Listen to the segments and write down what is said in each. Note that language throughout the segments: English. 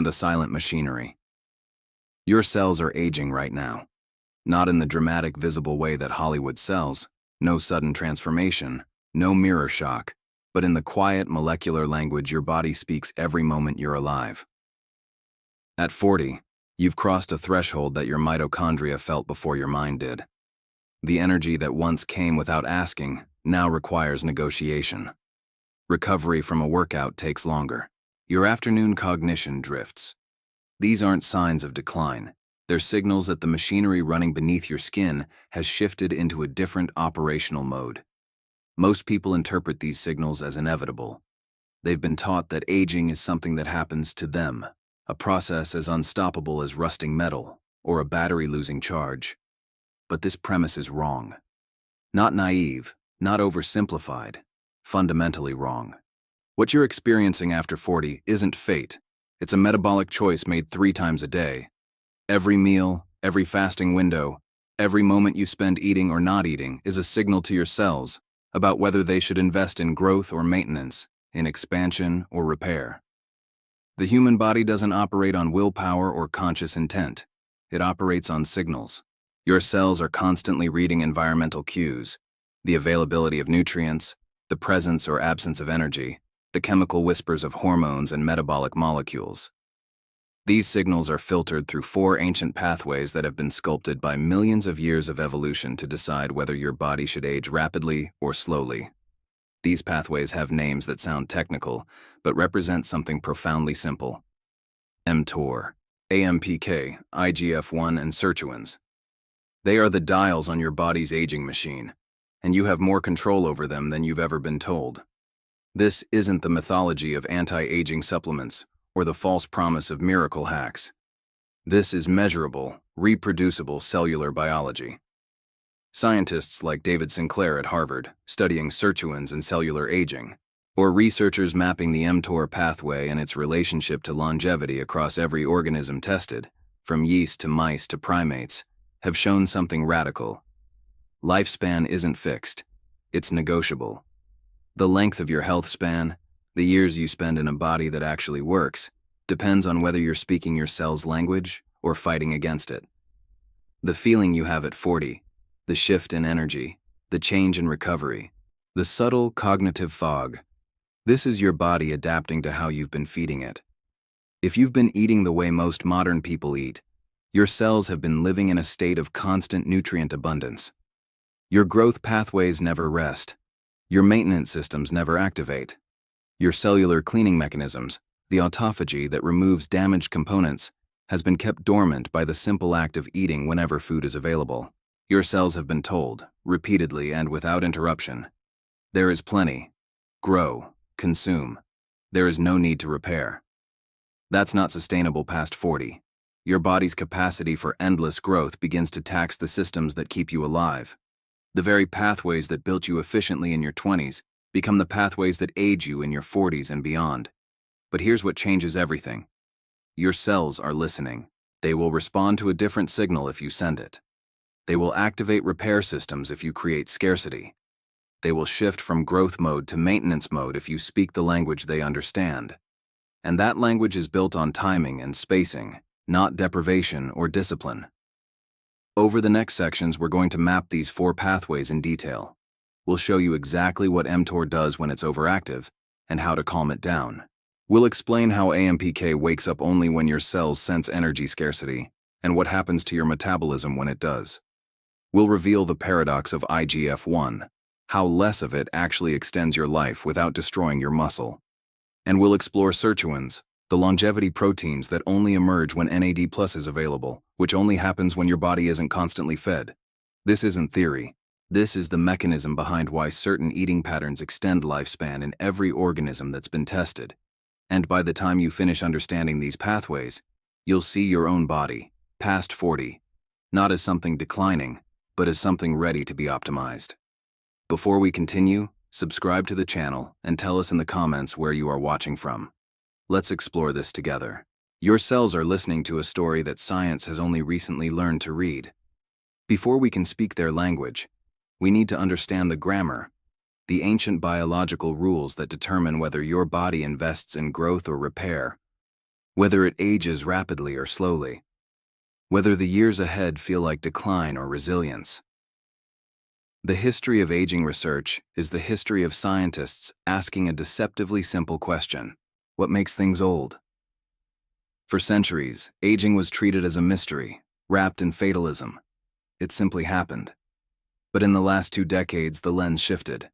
the silent machinery. Your cells are aging right now. Not in the dramatic, visible way that Hollywood sells, no sudden transformation, no mirror shock, but in the quiet molecular language your body speaks every moment you're alive. At 40, you've crossed a threshold that your mitochondria felt before your mind did. The energy that once came without asking now requires negotiation. Recovery from a workout takes longer. Your afternoon cognition drifts. These aren't signs of decline. They're signals that the machinery running beneath your skin has shifted into a different operational mode. Most people interpret these signals as inevitable. They've been taught that aging is something that happens to them, a process as unstoppable as rusting metal or a battery losing charge. But this premise is wrong. Not naive, not oversimplified, fundamentally wrong. What you're experiencing after 40 isn't fate. It's a metabolic choice made 3 times a day. Every meal, every fasting window, every moment you spend eating or not eating is a signal to your cells about whether they should invest in growth or maintenance, in expansion or repair. The human body doesn't operate on willpower or conscious intent. It operates on signals. Your cells are constantly reading environmental cues, the availability of nutrients, the presence or absence of energy, the chemical whispers of hormones and metabolic molecules. These signals are filtered through 4 ancient pathways that have been sculpted by millions of years of evolution to decide whether your body should age rapidly or slowly. These pathways have names that sound technical, but represent something profoundly simple. mTOR, AMPK, IGF-1, and sirtuins. They are the dials on your body's aging machine, and you have more control over them than you've ever been told. This isn't the mythology of anti-aging supplements or the false promise of miracle hacks. This is measurable, reproducible cellular biology. Scientists like David Sinclair at Harvard, studying sirtuins and cellular aging, or researchers mapping the mTOR pathway and its relationship to longevity across every organism tested, from yeast to mice to primates, have shown something radical. Lifespan isn't fixed. It's negotiable. The length of your health span, the years you spend in a body that actually works, depends on whether you're speaking your cell's language or fighting against it. The feeling you have at 40, the shift in energy, the change in recovery, the subtle cognitive fog, this is your body adapting to how you've been feeding it. If you've been eating the way most modern people eat, your cells have been living in a state of constant nutrient abundance. Your growth pathways never rest. Your maintenance systems never activate. Your cellular cleaning mechanisms, the autophagy that removes damaged components, has been kept dormant by the simple act of eating whenever food is available. Your cells have been told, repeatedly and without interruption, there is plenty. Grow, consume. There is no need to repair. That's not sustainable past 40. Your body's capacity for endless growth begins to tax the systems that keep you alive. The very pathways that built you efficiently in your 20s become the pathways that age you in your 40s and beyond. But here's what changes everything. Your cells are listening. They will respond to a different signal if you send it. They will activate repair systems if you create scarcity. They will shift from growth mode to maintenance mode if you speak the language they understand. And that language is built on timing and spacing, not deprivation or discipline. Over the next sections, we're going to map these 4 pathways in detail. We'll show you exactly what mTOR does when it's overactive and how to calm it down. We'll explain how AMPK wakes up only when your cells sense energy scarcity and what happens to your metabolism when it does. We'll reveal the paradox of IGF-1, how less of it actually extends your life without destroying your muscle. And we'll explore sirtuins, the longevity proteins that only emerge when NAD+ is available, which only happens when your body isn't constantly fed. This isn't theory. This is the mechanism behind why certain eating patterns extend lifespan in every organism that's been tested. And by the time you finish understanding these pathways, you'll see your own body, past 40, not as something declining, but as something ready to be optimized. Before we continue, subscribe to the channel and tell us in the comments where you are watching from. Let's explore this together. Your cells are listening to a story that science has only recently learned to read. Before we can speak their language, we need to understand the grammar, the ancient biological rules that determine whether your body invests in growth or repair, whether it ages rapidly or slowly, whether the years ahead feel like decline or resilience. The history of aging research is the history of scientists asking a deceptively simple question: what makes things old? For centuries, aging was treated as a mystery, wrapped in fatalism. It simply happened. But in the last 2 decades, the lens shifted.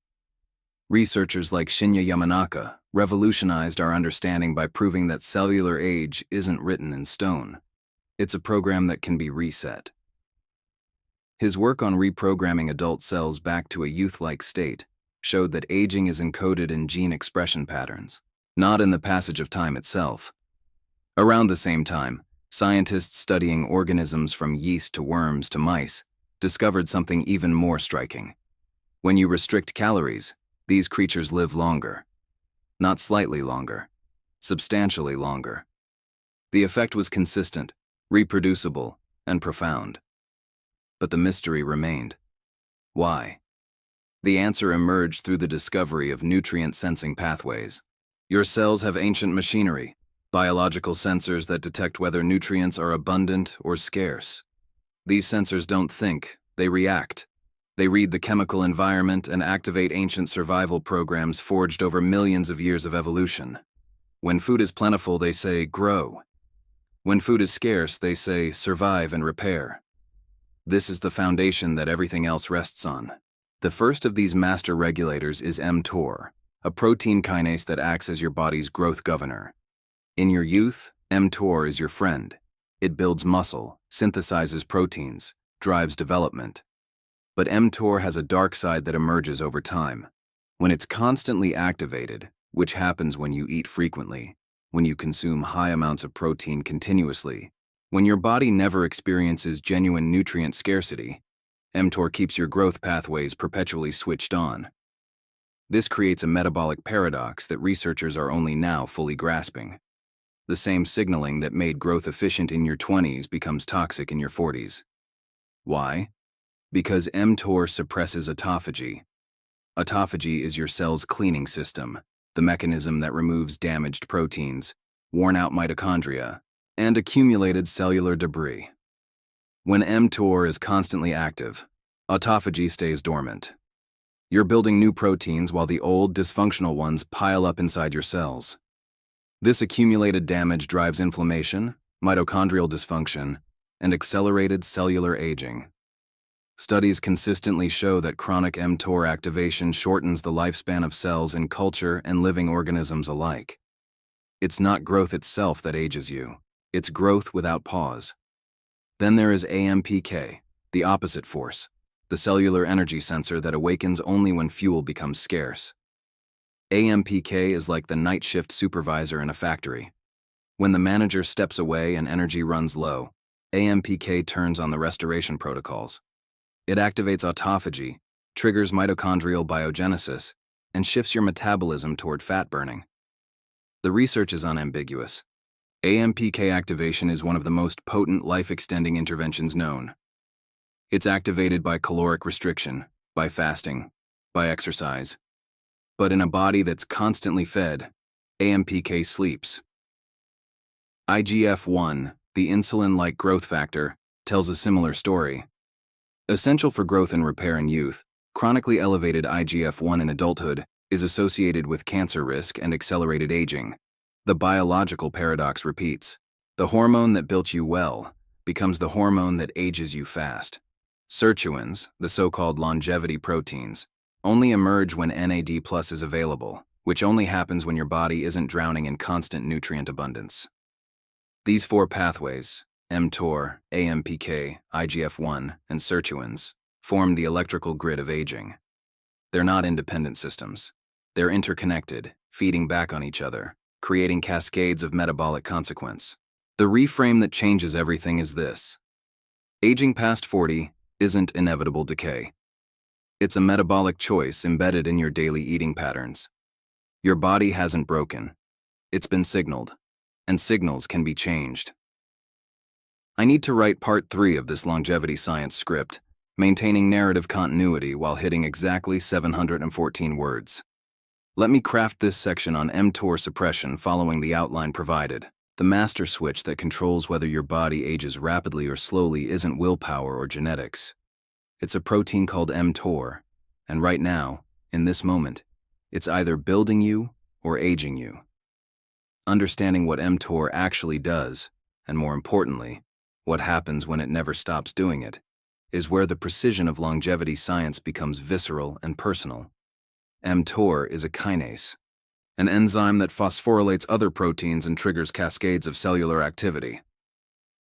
Researchers like Shinya Yamanaka revolutionized our understanding by proving that cellular age isn't written in stone. It's a program that can be reset. His work on reprogramming adult cells back to a youth-like state showed that aging is encoded in gene expression patterns, not in the passage of time itself. Around the same time, scientists studying organisms from yeast to worms to mice discovered something even more striking. When you restrict calories, these creatures live longer. Not slightly longer, substantially longer. The effect was consistent, reproducible, and profound. But the mystery remained. Why? The answer emerged through the discovery of nutrient-sensing pathways. Your cells have ancient machinery, biological sensors that detect whether nutrients are abundant or scarce. These sensors don't think, they react. They read the chemical environment and activate ancient survival programs forged over millions of years of evolution. When food is plentiful, they say, grow. When food is scarce, they say, survive and repair. This is the foundation that everything else rests on. The first of these master regulators is mTOR, a protein kinase that acts as your body's growth governor. In your youth, mTOR is your friend. It builds muscle, synthesizes proteins, drives development. But mTOR has a dark side that emerges over time. When it's constantly activated, which happens when you eat frequently, when you consume high amounts of protein continuously, when your body never experiences genuine nutrient scarcity, mTOR keeps your growth pathways perpetually switched on. This creates a metabolic paradox that researchers are only now fully grasping. The same signaling that made growth efficient in your 20s becomes toxic in your 40s. Why? Because mTOR suppresses autophagy. Autophagy is your cell's cleaning system, the mechanism that removes damaged proteins, worn-out mitochondria, and accumulated cellular debris. When mTOR is constantly active, autophagy stays dormant. You're building new proteins while the old, dysfunctional ones pile up inside your cells. This accumulated damage drives inflammation, mitochondrial dysfunction, and accelerated cellular aging. Studies consistently show that chronic mTOR activation shortens the lifespan of cells in culture and living organisms alike. It's not growth itself that ages you. It's growth without pause. Then there is AMPK, the opposite force, the cellular energy sensor that awakens only when fuel becomes scarce. AMPK is like the night shift supervisor in a factory. When the manager steps away and energy runs low, AMPK turns on the restoration protocols. It activates autophagy, triggers mitochondrial biogenesis, and shifts your metabolism toward fat burning. The research is unambiguous. AMPK activation is one of the most potent life-extending interventions known. It's activated by caloric restriction, by fasting, by exercise. But in a body that's constantly fed, AMPK sleeps. IGF-1, the insulin-like growth factor, tells a similar story. Essential for growth and repair in youth, chronically elevated IGF-1 in adulthood is associated with cancer risk and accelerated aging. The biological paradox repeats. The hormone that built you well becomes the hormone that ages you fast. Sirtuins, the so-called longevity proteins, only emerge when NAD+ is available, which only happens when your body isn't drowning in constant nutrient abundance. These 4 pathways, mTOR, AMPK, IGF-1, and sirtuins, form the electrical grid of aging. They're not independent systems. They're interconnected, feeding back on each other, creating cascades of metabolic consequence. The reframe that changes everything is this. Aging past 40 isn't inevitable decay. It's a metabolic choice embedded in your daily eating patterns. Your body hasn't broken. It's been signaled, and signals can be changed. I need to write part 3 of this longevity science script, maintaining narrative continuity while hitting exactly 714 words. Let me craft this section on mTOR suppression following the outline provided. The master switch that controls whether your body ages rapidly or slowly isn't willpower or genetics. It's a protein called mTOR, and right now, in this moment, it's either building you or aging you. Understanding what mTOR actually does, and more importantly, what happens when it never stops doing it, is where the precision of longevity science becomes visceral and personal. mTOR is a kinase, an enzyme that phosphorylates other proteins and triggers cascades of cellular activity.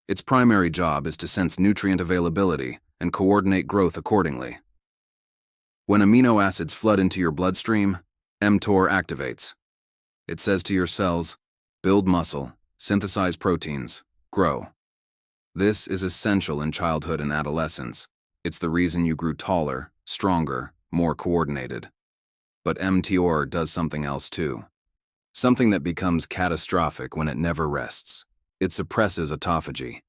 Its primary job is to sense nutrient availability and coordinate growth accordingly. When amino acids flood into your bloodstream, mTOR activates. It says to your cells, build muscle, synthesize proteins, grow. This is essential in childhood and adolescence. It's the reason you grew taller, stronger, more coordinated. But mTOR does something else too. Something that becomes catastrophic when it never rests. It suppresses autophagy.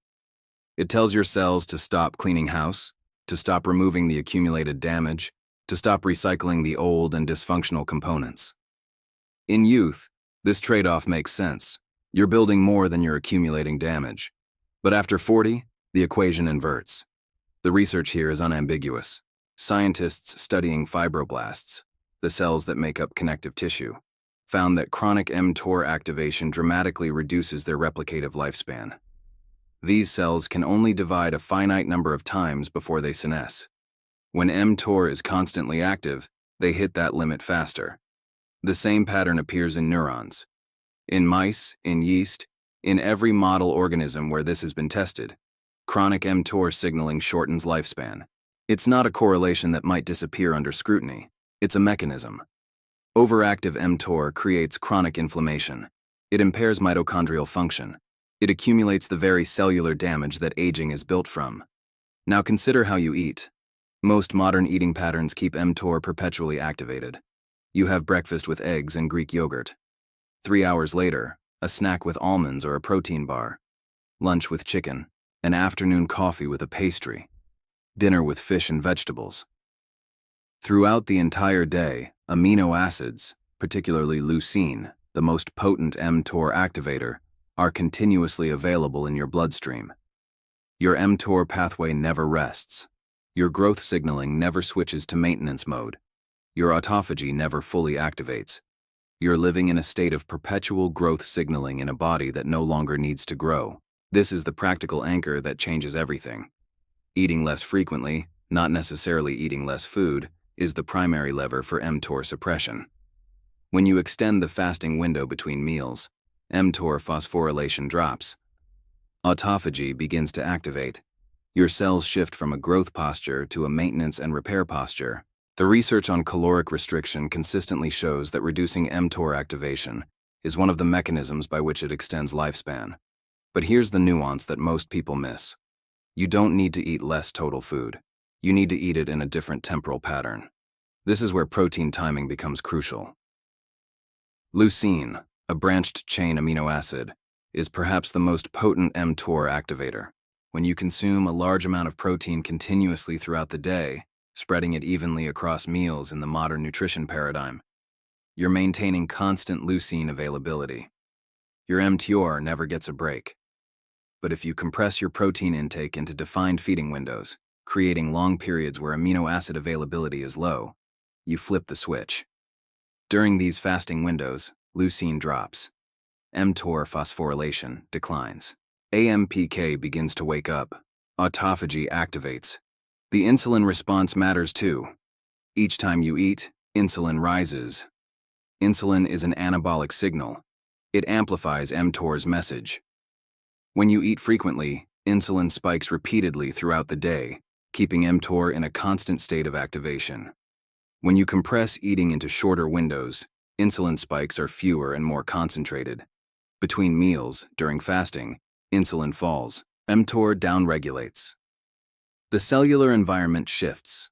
It tells your cells to stop cleaning house, to stop removing the accumulated damage, to stop recycling the old and dysfunctional components. In youth, this trade-off makes sense. You're building more than you're accumulating damage. But after 40, the equation inverts. The research here is unambiguous. Scientists studying fibroblasts, the cells that make up connective tissue, found that chronic mTOR activation dramatically reduces their replicative lifespan. These cells can only divide a finite number of times before they senesce. When mTOR is constantly active, they hit that limit faster. The same pattern appears in neurons. In mice, in yeast, in every model organism where this has been tested, chronic mTOR signaling shortens lifespan. It's not a correlation that might disappear under scrutiny. It's a mechanism. Overactive mTOR creates chronic inflammation. It impairs mitochondrial function. It accumulates the very cellular damage that aging is built from. Now consider how you eat. Most modern eating patterns keep mTOR perpetually activated. You have breakfast with eggs and Greek yogurt. 3 hours later, a snack with almonds or a protein bar. Lunch with chicken. An afternoon coffee with a pastry. Dinner with fish and vegetables. Throughout the entire day, amino acids, particularly leucine, the most potent mTOR activator, are continuously available in your bloodstream. Your mTOR pathway never rests. Your growth signaling never switches to maintenance mode. Your autophagy never fully activates. You're living in a state of perpetual growth signaling in a body that no longer needs to grow. This is the practical anchor that changes everything. Eating less frequently, not necessarily eating less food, is the primary lever for mTOR suppression. When you extend the fasting window between meals, mTOR phosphorylation drops. Autophagy begins to activate. Your cells shift from a growth posture to a maintenance and repair posture. The research on caloric restriction consistently shows that reducing mTOR activation is one of the mechanisms by which it extends lifespan. But here's the nuance that most people miss. You don't need to eat less total food. You need to eat it in a different temporal pattern. This is where protein timing becomes crucial. Leucine, a branched-chain amino acid, is perhaps the most potent mTOR activator. When you consume a large amount of protein continuously throughout the day, spreading it evenly across meals in the modern nutrition paradigm, you're maintaining constant leucine availability. Your mTOR never gets a break. But if you compress your protein intake into defined feeding windows, creating long periods where amino acid availability is low, you flip the switch. During these fasting windows, leucine drops. mTOR phosphorylation declines. AMPK begins to wake up. Autophagy activates. The insulin response matters too. Each time you eat, insulin rises. Insulin is an anabolic signal. It amplifies mTOR's message. When you eat frequently, insulin spikes repeatedly throughout the day, keeping mTOR in a constant state of activation. When you compress eating into shorter windows, insulin spikes are fewer and more concentrated. Between meals, during fasting, insulin falls. mTOR downregulates. The cellular environment shifts.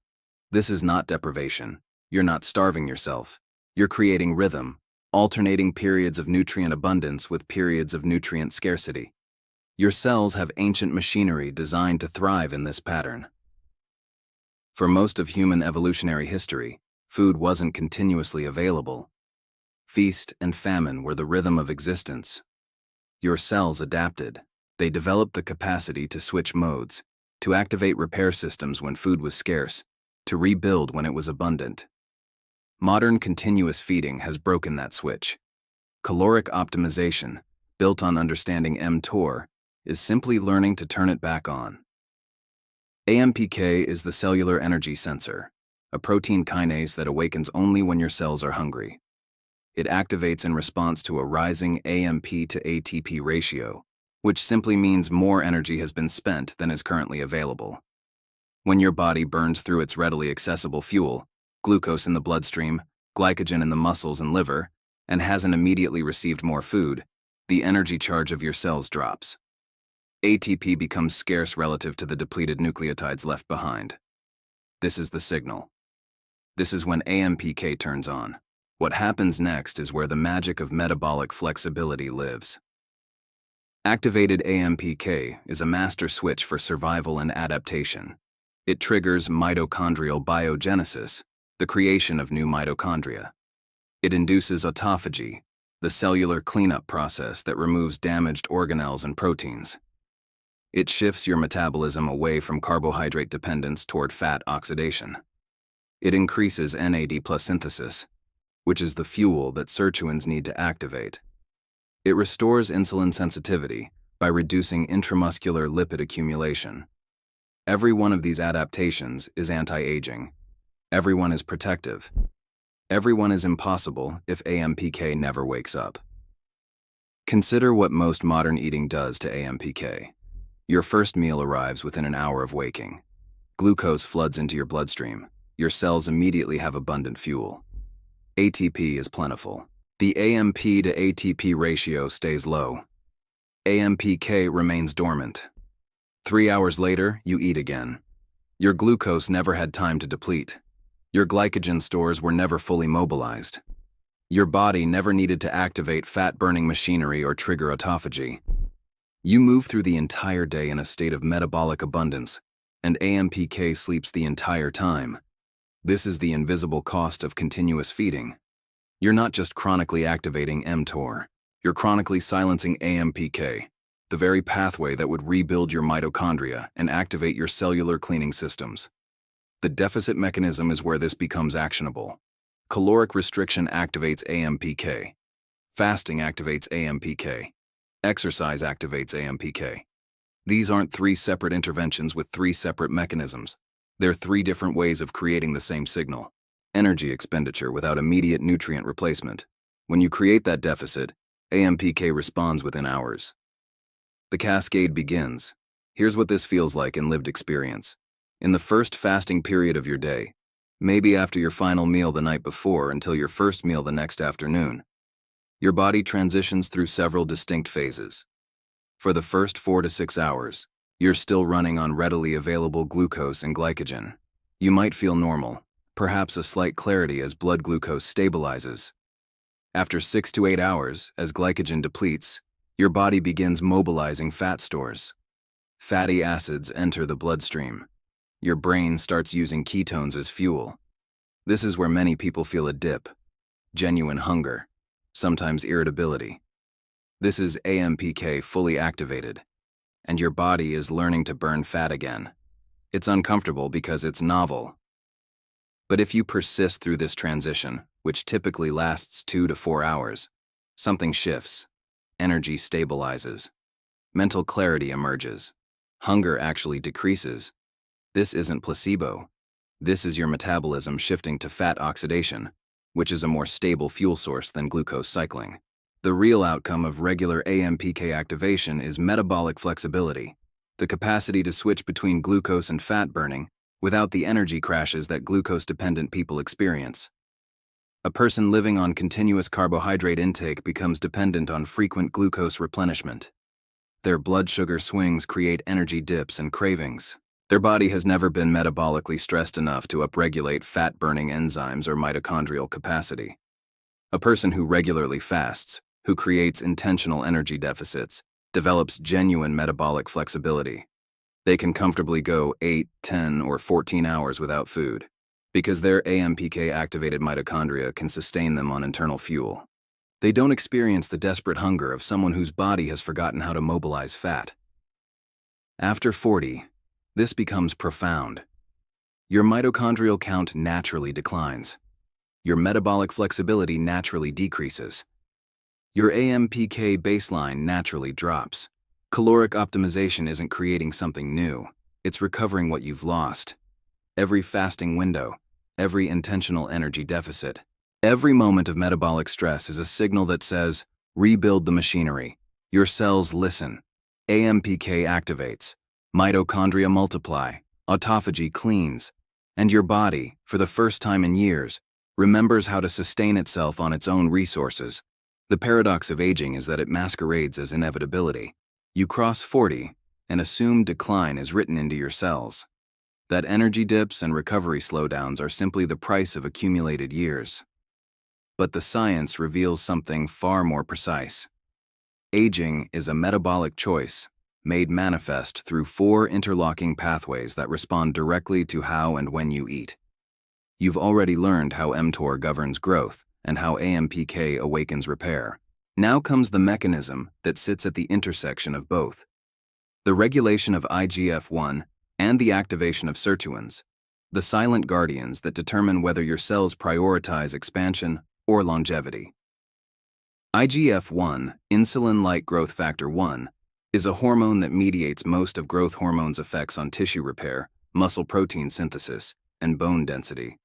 This is not deprivation. You're not starving yourself. You're creating rhythm, alternating periods of nutrient abundance with periods of nutrient scarcity. Your cells have ancient machinery designed to thrive in this pattern. For most of human evolutionary history, food wasn't continuously available. Feast and famine were the rhythm of existence. Your cells adapted. They developed the capacity to switch modes, to activate repair systems when food was scarce, to rebuild when it was abundant. Modern continuous feeding has broken that switch. Caloric optimization, built on understanding mTOR, is simply learning to turn it back on. AMPK is the cellular energy sensor, a protein kinase that awakens only when your cells are hungry. It activates in response to a rising AMP to ATP ratio, which simply means more energy has been spent than is currently available. When your body burns through its readily accessible fuel, glucose in the bloodstream, glycogen in the muscles and liver, and hasn't immediately received more food, the energy charge of your cells drops. ATP becomes scarce relative to the depleted nucleotides left behind. This is the signal. This is when AMPK turns on. What happens next is where the magic of metabolic flexibility lives. Activated AMPK is a master switch for survival and adaptation. It triggers mitochondrial biogenesis, the creation of new mitochondria. It induces autophagy, the cellular cleanup process that removes damaged organelles and proteins. It shifts your metabolism away from carbohydrate dependence toward fat oxidation. It increases NAD+ synthesis, which is the fuel that sirtuins need to activate. It restores insulin sensitivity by reducing intramuscular lipid accumulation. Every one of these adaptations is anti-aging. Every one is protective. Every one is impossible if AMPK never wakes up. Consider what most modern eating does to AMPK. Your first meal arrives within an hour of waking. Glucose floods into your bloodstream. Your cells immediately have abundant fuel. ATP is plentiful. The AMP to ATP ratio stays low. AMPK remains dormant. 3 hours later, you eat again. Your glucose never had time to deplete. Your glycogen stores were never fully mobilized. Your body never needed to activate fat-burning machinery or trigger autophagy. You move through the entire day in a state of metabolic abundance, and AMPK sleeps the entire time. This is the invisible cost of continuous feeding. You're not just chronically activating mTOR, you're chronically silencing AMPK, the very pathway that would rebuild your mitochondria and activate your cellular cleaning systems. The deficit mechanism is where this becomes actionable. Caloric restriction activates AMPK. Fasting activates AMPK. Exercise activates AMPK. These aren't 3 separate interventions with 3 separate mechanisms. They're 3 different ways of creating the same signal. Energy expenditure without immediate nutrient replacement. When you create that deficit, AMPK responds within hours. The cascade begins. Here's what this feels like in lived experience. In the first fasting period of your day, maybe after your final meal the night before until your first meal the next afternoon, your body transitions through several distinct phases. For the first 4 to 6 hours, you're still running on readily available glucose and glycogen. You might feel normal, perhaps a slight clarity as blood glucose stabilizes. After 6 to 8 hours, as glycogen depletes, your body begins mobilizing fat stores. Fatty acids enter the bloodstream. Your brain starts using ketones as fuel. This is where many people feel a dip, genuine hunger, sometimes irritability. This is AMPK fully activated, and your body is learning to burn fat again. It's uncomfortable because it's novel. But if you persist through this transition, which typically lasts 2 to 4 hours, something shifts. Energy stabilizes. Mental clarity emerges. Hunger actually decreases. This isn't placebo. This is your metabolism shifting to fat oxidation, which is a more stable fuel source than glucose cycling. The real outcome of regular AMPK activation is metabolic flexibility, the capacity to switch between glucose and fat burning without the energy crashes that glucose-dependent people experience. A person living on continuous carbohydrate intake becomes dependent on frequent glucose replenishment. Their blood sugar swings create energy dips and cravings. Their body has never been metabolically stressed enough to upregulate fat-burning enzymes or mitochondrial capacity. A person who regularly fasts, who creates intentional energy deficits, develops genuine metabolic flexibility. They can comfortably go 8, 10, or 14 hours without food, because their AMPK-activated mitochondria can sustain them on internal fuel. They don't experience the desperate hunger of someone whose body has forgotten how to mobilize fat. After 40, this becomes profound. Your mitochondrial count naturally declines. Your metabolic flexibility naturally decreases. Your AMPK baseline naturally drops. Caloric optimization isn't creating something new, it's recovering what you've lost. Every fasting window, every intentional energy deficit, every moment of metabolic stress is a signal that says, rebuild the machinery. Your cells listen. AMPK activates. Mitochondria multiply. Autophagy cleans. And your body, for the first time in years, remembers how to sustain itself on its own resources. The paradox of aging is that it masquerades as inevitability. You cross 40, and assumed decline is written into your cells. That energy dips and recovery slowdowns are simply the price of accumulated years. But the science reveals something far more precise. Aging is a metabolic choice, made manifest through 4 interlocking pathways that respond directly to how and when you eat. You've already learned how mTOR governs growth and how AMPK awakens repair. Now comes the mechanism that sits at the intersection of both. The regulation of IGF-1 and the activation of sirtuins, the silent guardians that determine whether your cells prioritize expansion or longevity. IGF-1, insulin-like growth factor 1, is a hormone that mediates most of growth hormones' effects on tissue repair, muscle protein synthesis, and bone density.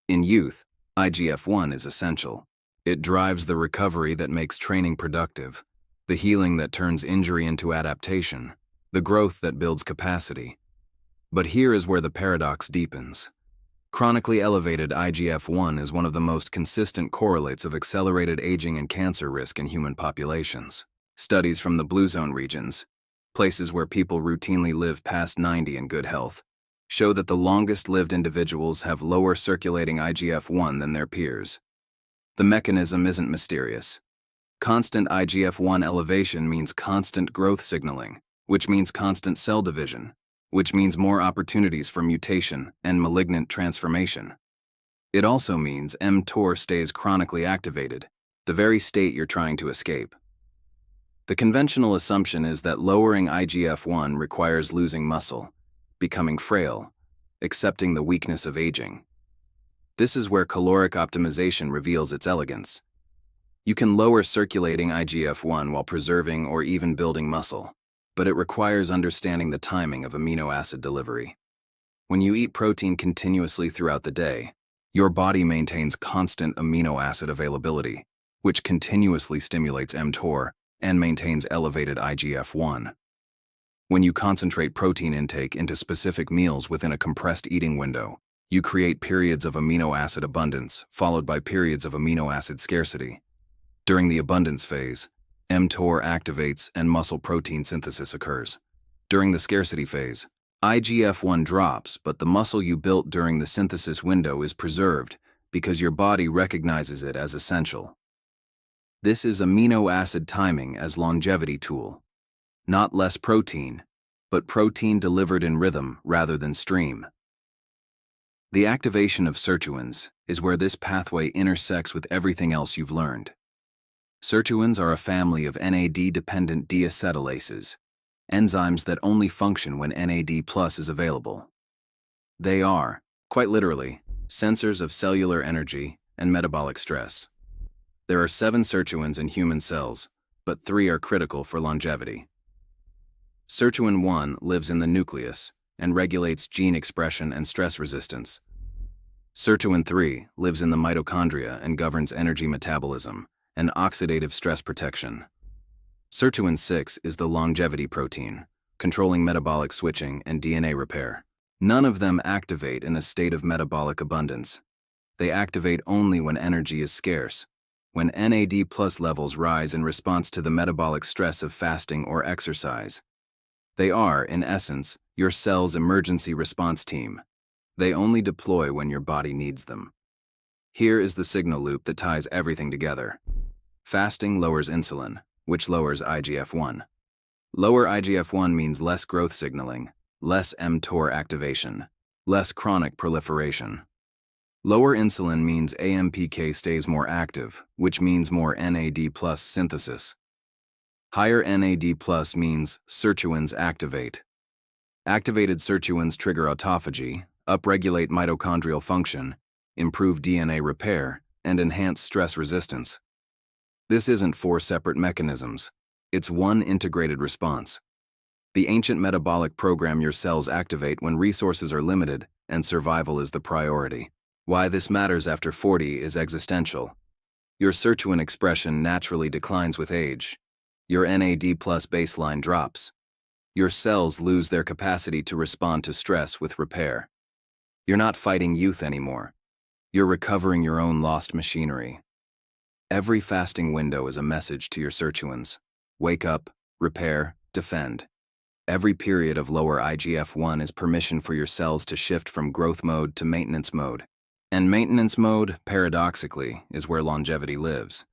In youth, IGF-1 is essential. It drives the recovery that makes training productive, the healing that turns injury into adaptation, the growth that builds capacity. But here is where the paradox deepens. Chronically elevated IGF-1 is one of the most consistent correlates of accelerated aging and cancer risk in human populations. Studies from the blue zone regions, places where people routinely live past 90 in good health, show that the longest-lived individuals have lower circulating IGF-1 than their peers. The mechanism isn't mysterious. Constant IGF-1 elevation means constant growth signaling, which means constant cell division, which means more opportunities for mutation and malignant transformation. It also means mTOR stays chronically activated, the very state you're trying to escape. The conventional assumption is that lowering IGF-1 requires losing muscle, becoming frail, accepting the weakness of aging. This is where caloric optimization reveals its elegance. You can lower circulating IGF-1 while preserving or even building muscle, but it requires understanding the timing of amino acid delivery. When you eat protein continuously throughout the day, your body maintains constant amino acid availability, which continuously stimulates mTOR and maintains elevated IGF-1. When you concentrate protein intake into specific meals within a compressed eating window, you create periods of amino acid abundance followed by periods of amino acid scarcity. During the abundance phase, mTOR activates and muscle protein synthesis occurs. During the scarcity phase, IGF-1 drops, but the muscle you built during the synthesis window is preserved because your body recognizes it as essential. This is amino acid timing as longevity tool. Not less protein, but protein delivered in rhythm rather than stream. The activation of sirtuins is where this pathway intersects with everything else you've learned. Sirtuins are a family of NAD-dependent deacetylases, enzymes that only function when NAD+ is available. They are, quite literally, sensors of cellular energy and metabolic stress. There are 7 sirtuins in human cells, but 3 are critical for longevity. Sirtuin 1 lives in the nucleus and regulates gene expression and stress resistance. Sirtuin 3 lives in the mitochondria and governs energy metabolism and oxidative stress protection. Sirtuin 6 is the longevity protein, controlling metabolic switching and DNA repair. None of them activate in a state of metabolic abundance. They activate only when energy is scarce, when NAD+ levels rise in response to the metabolic stress of fasting or exercise. They are, in essence, your cell's emergency response team. They only deploy when your body needs them. Here is the signal loop that ties everything together. Fasting lowers insulin, which lowers IGF-1. Lower IGF-1 means less growth signaling, less mTOR activation, less chronic proliferation. Lower insulin means AMPK stays more active, which means more NAD+ synthesis. Higher NAD+ means sirtuins activate. Activated sirtuins trigger autophagy, upregulate mitochondrial function, improve DNA repair, and enhance stress resistance. This isn't four separate mechanisms. It's one integrated response. The ancient metabolic program your cells activate when resources are limited and survival is the priority. Why this matters after 40 is existential. Your sirtuin expression naturally declines with age. Your NAD+ baseline drops. Your cells lose their capacity to respond to stress with repair. You're not fighting youth anymore. You're recovering your own lost machinery. Every fasting window is a message to your sirtuins. Wake up, repair, defend. Every period of lower IGF-1 is permission for your cells to shift from growth mode to maintenance mode. And maintenance mode, paradoxically, is where longevity lives.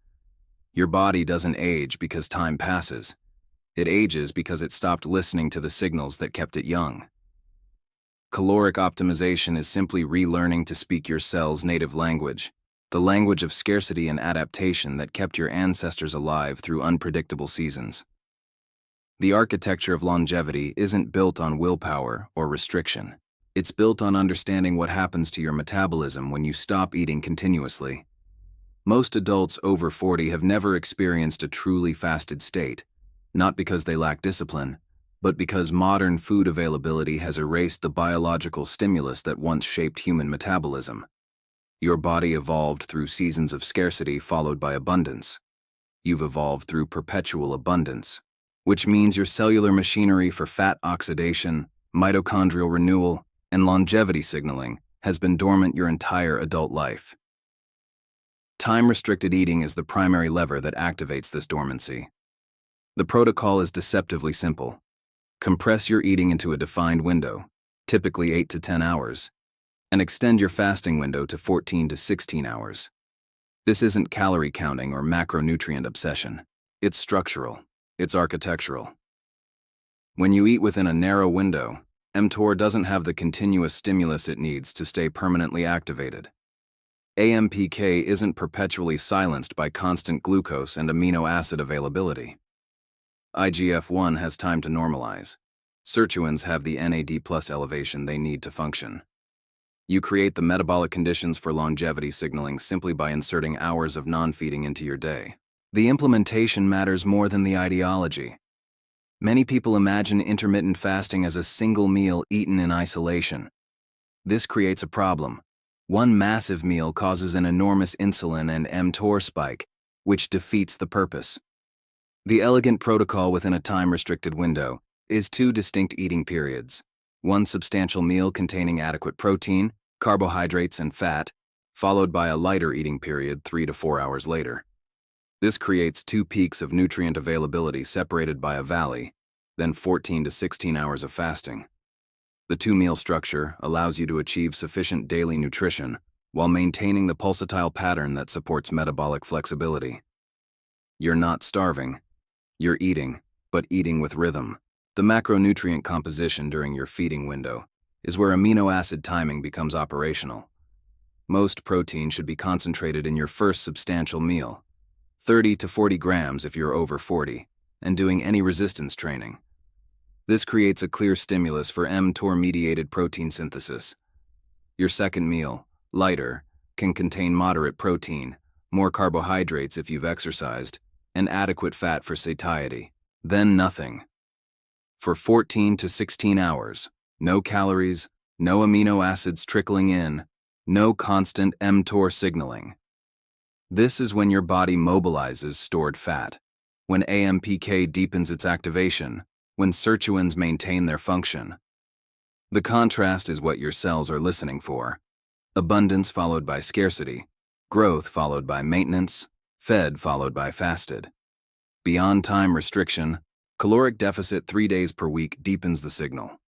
Your body doesn't age because time passes. It ages because it stopped listening to the signals that kept it young. Caloric optimization is simply relearning to speak your cell's native language, the language of scarcity and adaptation that kept your ancestors alive through unpredictable seasons. The architecture of longevity isn't built on willpower or restriction. It's built on understanding what happens to your metabolism when you stop eating continuously. Most adults over 40 have never experienced a truly fasted state, not because they lack discipline, but because modern food availability has erased the biological stimulus that once shaped human metabolism. Your body evolved through seasons of scarcity followed by abundance. You've evolved through perpetual abundance, which means your cellular machinery for fat oxidation, mitochondrial renewal, and longevity signaling has been dormant your entire adult life. Time-restricted eating is the primary lever that activates this dormancy. The protocol is deceptively simple. Compress your eating into a defined window, typically 8 to 10 hours, and extend your fasting window to 14 to 16 hours. This isn't calorie counting or macronutrient obsession. It's structural. It's architectural. When you eat within a narrow window, mTOR doesn't have the continuous stimulus it needs to stay permanently activated. AMPK isn't perpetually silenced by constant glucose and amino acid availability. IGF-1 has time to normalize. Sirtuins have the NAD+ elevation they need to function. You create the metabolic conditions for longevity signaling simply by inserting hours of non-feeding into your day. The implementation matters more than the ideology. Many people imagine intermittent fasting as a single meal eaten in isolation. This creates a problem. One massive meal causes an enormous insulin and mTOR spike, which defeats the purpose. The elegant protocol within a time-restricted window is 2 distinct eating periods. One substantial meal containing adequate protein, carbohydrates, and fat, followed by a lighter eating period 3 to 4 hours later. This creates 2 peaks of nutrient availability separated by a valley, then 14 to 16 hours of fasting. The 2-meal structure allows you to achieve sufficient daily nutrition while maintaining the pulsatile pattern that supports metabolic flexibility. You're not starving. You're eating, but eating with rhythm. The macronutrient composition during your feeding window is where amino acid timing becomes operational. Most protein should be concentrated in your first substantial meal, 30 to 40 grams if you're over 40, and doing any resistance training. This creates a clear stimulus for mTOR-mediated protein synthesis. Your second meal, lighter, can contain moderate protein, more carbohydrates if you've exercised, and adequate fat for satiety. Then nothing. For 14 to 16 hours, no calories, no amino acids trickling in, no constant mTOR signaling. This is when your body mobilizes stored fat, when AMPK deepens its activation, when sirtuins maintain their function. The contrast is what your cells are listening for. Abundance followed by scarcity, growth followed by maintenance, fed followed by fasted. Beyond time restriction, caloric deficit 3 days per week deepens the signal.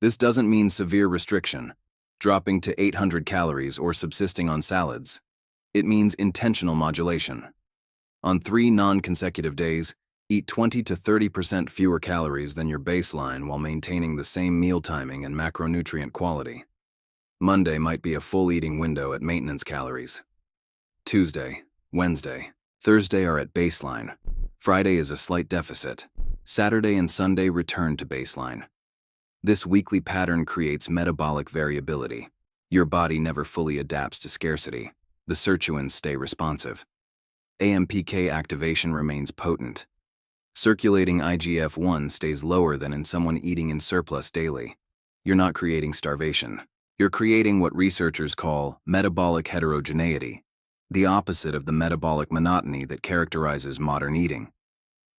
This doesn't mean severe restriction, dropping to 800 calories or subsisting on salads. It means intentional modulation. On 3 non-consecutive days, eat 20 to 30% fewer calories than your baseline while maintaining the same meal timing and macronutrient quality. Monday might be a full eating window at maintenance calories. Tuesday, Wednesday, Thursday are at baseline. Friday is a slight deficit. Saturday and Sunday return to baseline. This weekly pattern creates metabolic variability. Your body never fully adapts to scarcity. The sirtuins stay responsive. AMPK activation remains potent. Circulating IGF-1 stays lower than in someone eating in surplus daily. You're not creating starvation. You're creating what researchers call metabolic heterogeneity, the opposite of the metabolic monotony that characterizes modern eating.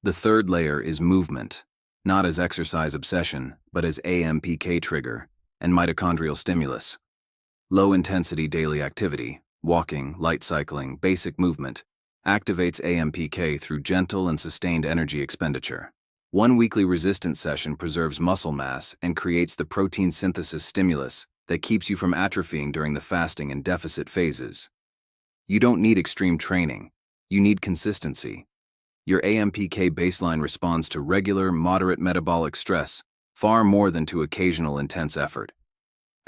The third layer is movement, not as exercise obsession, but as AMPK trigger and mitochondrial stimulus. Low-intensity daily activity, walking, light cycling, basic movement, activates AMPK through gentle and sustained energy expenditure. One weekly resistance session preserves muscle mass and creates the protein synthesis stimulus that keeps you from atrophying during the fasting and deficit phases. You don't need extreme training. You need consistency. Your AMPK baseline responds to regular, moderate metabolic stress far more than to occasional intense effort.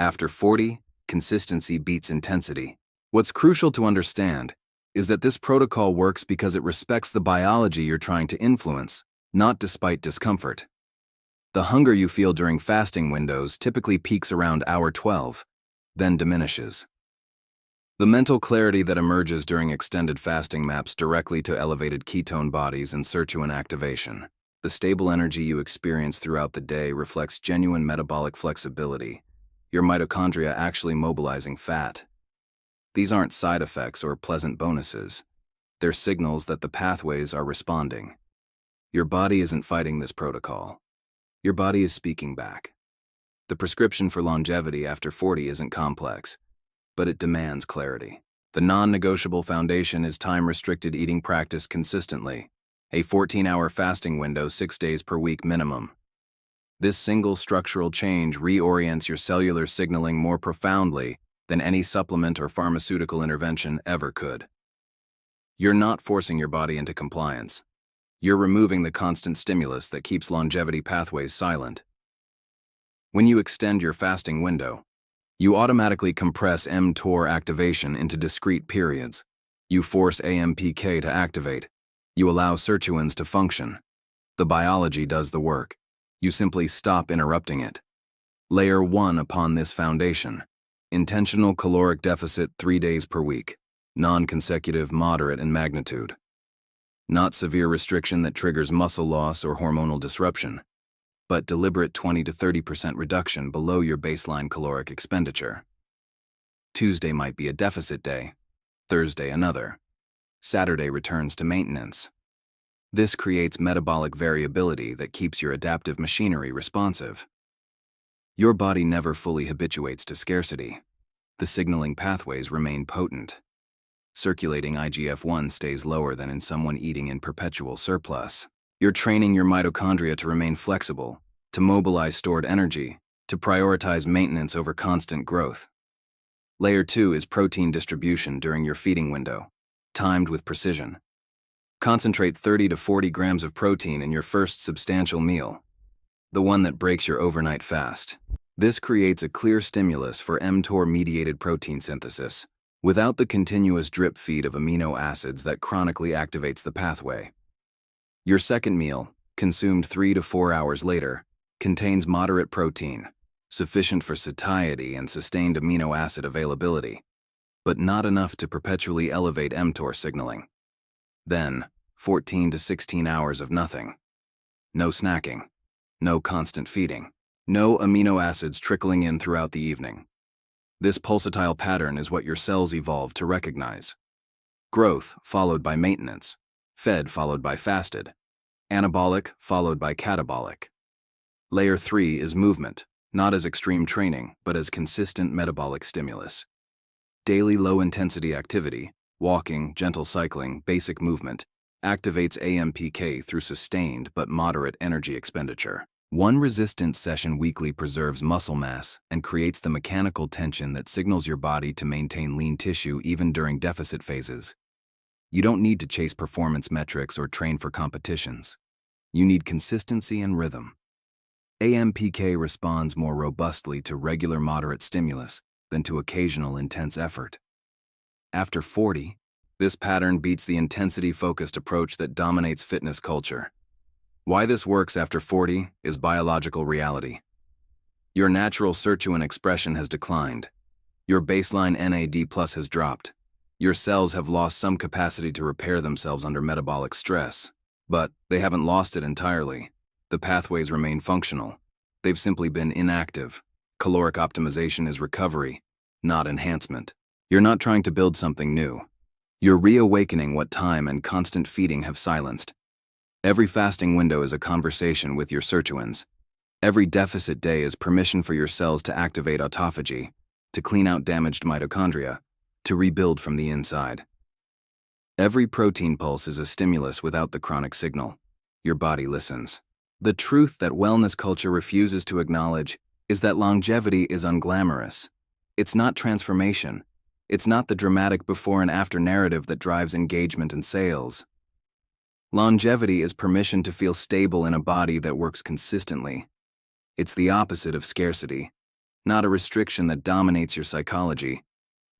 After 40, consistency beats intensity. What's crucial to understand is that this protocol works because it respects the biology you're trying to influence, not despite discomfort. The hunger you feel during fasting windows typically peaks around hour 12, then diminishes. The mental clarity that emerges during extended fasting maps directly to elevated ketone bodies and sirtuin activation. The stable energy you experience throughout the day reflects genuine metabolic flexibility, your mitochondria actually mobilizing fat. These aren't side effects or pleasant bonuses. They're signals that the pathways are responding. Your body isn't fighting this protocol. Your body is speaking back. The prescription for longevity after 40 isn't complex, but it demands clarity. The non-negotiable foundation is time-restricted eating practice consistently, a 14-hour fasting window 6 days per week minimum. This single structural change reorients your cellular signaling more profoundly than any supplement or pharmaceutical intervention ever could. You're not forcing your body into compliance. You're removing the constant stimulus that keeps longevity pathways silent. When you extend your fasting window, you automatically compress mTOR activation into discrete periods. You force AMPK to activate. You allow sirtuins to function. The biology does the work. You simply stop interrupting it. Layer 1 upon this foundation. Intentional caloric deficit 3 days per week. Non-consecutive, moderate in magnitude. Not severe restriction that triggers muscle loss or hormonal disruption, but deliberate 20 to 30% reduction below your baseline caloric expenditure. Tuesday might be a deficit day, Thursday another. Saturday returns to maintenance. This creates metabolic variability that keeps your adaptive machinery responsive. Your body never fully habituates to scarcity. The signaling pathways remain potent. Circulating IGF-1 stays lower than in someone eating in perpetual surplus. You're training your mitochondria to remain flexible, to mobilize stored energy, to prioritize maintenance over constant growth. Layer 2 is protein distribution during your feeding window, timed with precision. Concentrate 30 to 40 grams of protein in your first substantial meal, the one that breaks your overnight fast. This creates a clear stimulus for mTOR-mediated protein synthesis, without the continuous drip feed of amino acids that chronically activates the pathway. Your second meal, consumed 3 to 4 hours later, contains moderate protein, sufficient for satiety and sustained amino acid availability, but not enough to perpetually elevate mTOR signaling. Then, 14 to 16 hours of nothing. No snacking, no constant feeding, no amino acids trickling in throughout the evening. This pulsatile pattern is what your cells evolved to recognize. Growth followed by maintenance, fed followed by fasted, anabolic followed by catabolic. Layer 3 is movement, not as extreme training, but as consistent metabolic stimulus. Daily low-intensity activity, walking, gentle cycling, basic movement, activates AMPK through sustained but moderate energy expenditure. One resistance session weekly preserves muscle mass and creates the mechanical tension that signals your body to maintain lean tissue even during deficit phases. You don't need to chase performance metrics or train for competitions. You need consistency and rhythm. AMPK responds more robustly to regular moderate stimulus than to occasional intense effort. After 40, this pattern beats the intensity-focused approach that dominates fitness culture. Why this works after 40 is biological reality. Your natural sirtuin expression has declined. Your baseline NAD+ has dropped. Your cells have lost some capacity to repair themselves under metabolic stress, but they haven't lost it entirely. The pathways remain functional. They've simply been inactive. Caloric optimization is recovery, not enhancement. You're not trying to build something new. You're reawakening what time and constant feeding have silenced. Every fasting window is a conversation with your sirtuins. Every deficit day is permission for your cells to activate autophagy, to clean out damaged mitochondria, to rebuild from the inside. Every protein pulse is a stimulus without the chronic signal. Your body listens. The truth that wellness culture refuses to acknowledge is that longevity is unglamorous. It's not transformation. It's not the dramatic before and after narrative that drives engagement and sales. Longevity is permission to feel stable in a body that works consistently. It's the opposite of scarcity, not a restriction that dominates your psychology,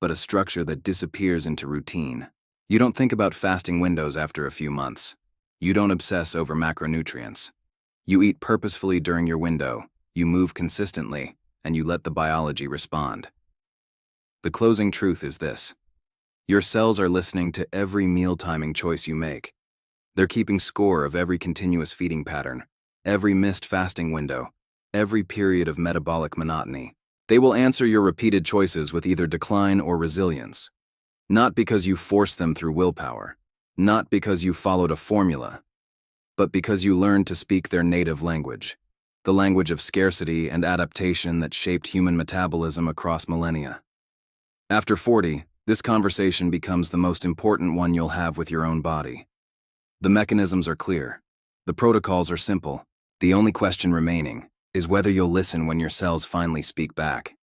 but a structure that disappears into routine. You don't think about fasting windows after a few months. You don't obsess over macronutrients. You eat purposefully during your window, you move consistently, and you let the biology respond. The closing truth is this: your cells are listening to every meal timing choice you make. They're keeping score of every continuous feeding pattern, every missed fasting window, every period of metabolic monotony. They will answer your repeated choices with either decline or resilience. Not because you forced them through willpower, not because you followed a formula, but because you learned to speak their native language, the language of scarcity and adaptation that shaped human metabolism across millennia. After 40, this conversation becomes the most important one you'll have with your own body. The mechanisms are clear. The protocols are simple. The only question remaining is whether you'll listen when your cells finally speak back.